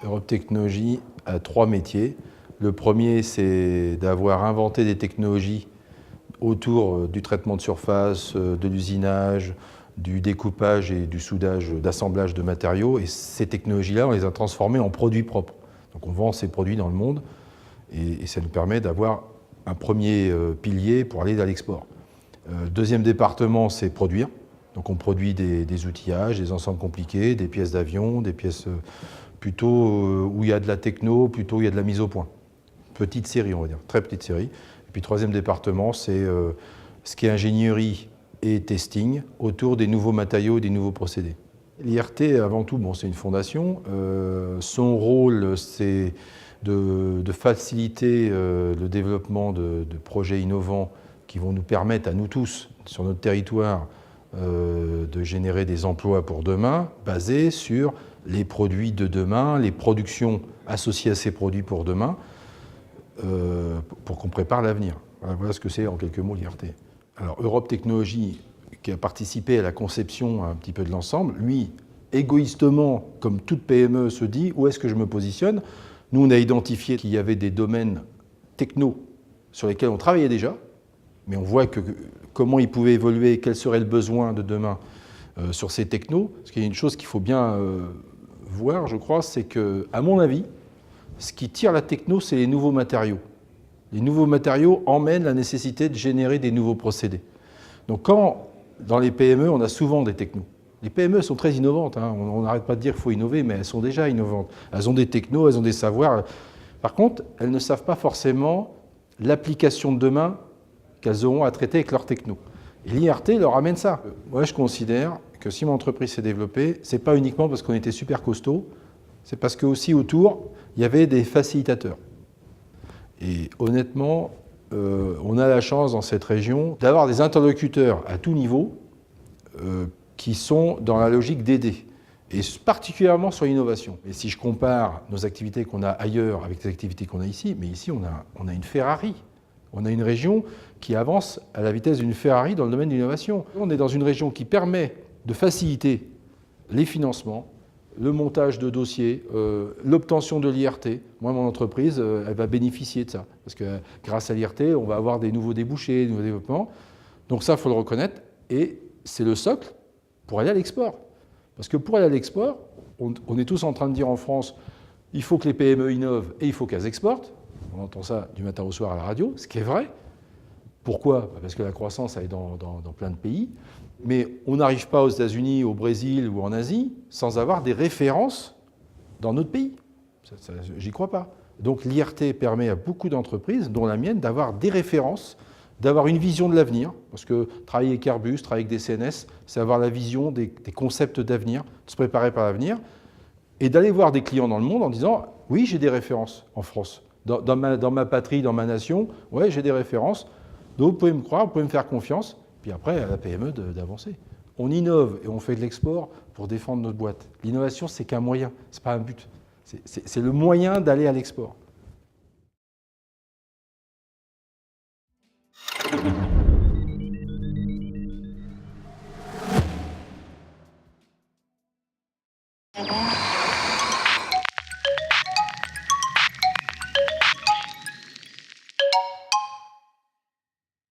Europe Technologies a 3 métiers. Le premier, c'est d'avoir inventé des technologies autour du traitement de surface, de l'usinage, du découpage et du soudage, d'assemblage de matériaux. Et ces technologies-là, on les a transformées en produits propres. Donc on vend ces produits dans le monde et ça nous permet d'avoir un premier pilier pour aller à l'export. Le deuxième département, c'est produire. Donc on produit des outillages, des ensembles compliqués, des pièces d'avion, des pièces plutôt où il y a de la techno, plutôt où il y a de la mise au point. Petite série, on va dire, très petite série. Et puis troisième département, c'est ce qui est ingénierie et testing autour des nouveaux matériaux et des nouveaux procédés. L'IRT, avant tout, bon, c'est une fondation. Son rôle, c'est de faciliter le développement de projets innovants qui vont nous permettre à nous tous, sur notre territoire, de générer des emplois pour demain, basés sur les produits de demain, les productions associées à ces produits pour demain, pour qu'on prépare l'avenir. Voilà ce que c'est en quelques mots l'IRT. Alors Europe Technologies, qui a participé à la conception un petit peu de l'ensemble, lui, égoïstement, comme toute PME, se dit où est-ce que je me positionne. Nous, on a identifié qu'il y avait des domaines techno sur lesquels on travaillait déjà, mais on voit que comment ils pouvaient évoluer, quel serait le besoin de demain sur ces technos. Parce qu'il y a une chose qu'il faut bien voir, je crois, c'est que, à mon avis, ce qui tire la techno, c'est les nouveaux matériaux. Les nouveaux matériaux emmènent la nécessité de générer des nouveaux procédés. Donc quand, dans les PME, on a souvent des technos. Les PME sont très innovantes, hein. On n'arrête pas de dire qu'il faut innover, mais elles sont déjà innovantes. Elles ont des technos, elles ont des savoirs. Par contre, elles ne savent pas forcément l'application de demain qu'elles auront à traiter avec leurs technos. Et l'IRT leur amène ça. Moi, je considère que si mon entreprise s'est développée, ce n'est pas uniquement parce qu'on était super costaud, c'est parce qu'aussi autour, il y avait des facilitateurs. Et honnêtement, on a la chance dans cette région d'avoir des interlocuteurs à tout niveau qui sont dans la logique d'aider, et particulièrement sur l'innovation. Et si je compare nos activités qu'on a ailleurs avec les activités qu'on a ici, mais ici on a une Ferrari. On a une région qui avance à la vitesse d'une Ferrari dans le domaine de l'innovation. On est dans une région qui permet de faciliter les financements, le montage de dossiers, l'obtention de l'IRT. Moi, mon entreprise, elle va bénéficier de ça. Parce que grâce à l'IRT, on va avoir des nouveaux débouchés, des nouveaux développements. Donc ça, il faut le reconnaître. Et c'est le socle pour aller à l'export. Parce que pour aller à l'export, on est tous en train de dire en France, il faut que les PME innovent et il faut qu'elles exportent. On entend ça du matin au soir à la radio, ce qui est vrai. Pourquoi? Parce que la croissance, elle est dans plein de pays. Mais on n'arrive pas aux États-Unis, au Brésil ou en Asie sans avoir des références dans notre pays. J'y crois pas. Donc l'IRT permet à beaucoup d'entreprises, dont la mienne, d'avoir des références, d'avoir une vision de l'avenir. Parce que travailler avec Airbus, travailler avec des CNS, c'est avoir la vision des concepts d'avenir, de se préparer par l'avenir, et d'aller voir des clients dans le monde en disant « Oui, j'ai des références en France. Dans ma patrie, dans ma nation, ouais, j'ai des références. Donc vous pouvez me croire, vous pouvez me faire confiance. » Puis après, à la PME d'avancer. On innove et on fait de l'export pour défendre notre boîte. L'innovation, c'est qu'un moyen, ce n'est pas un but. C'est le moyen d'aller à l'export.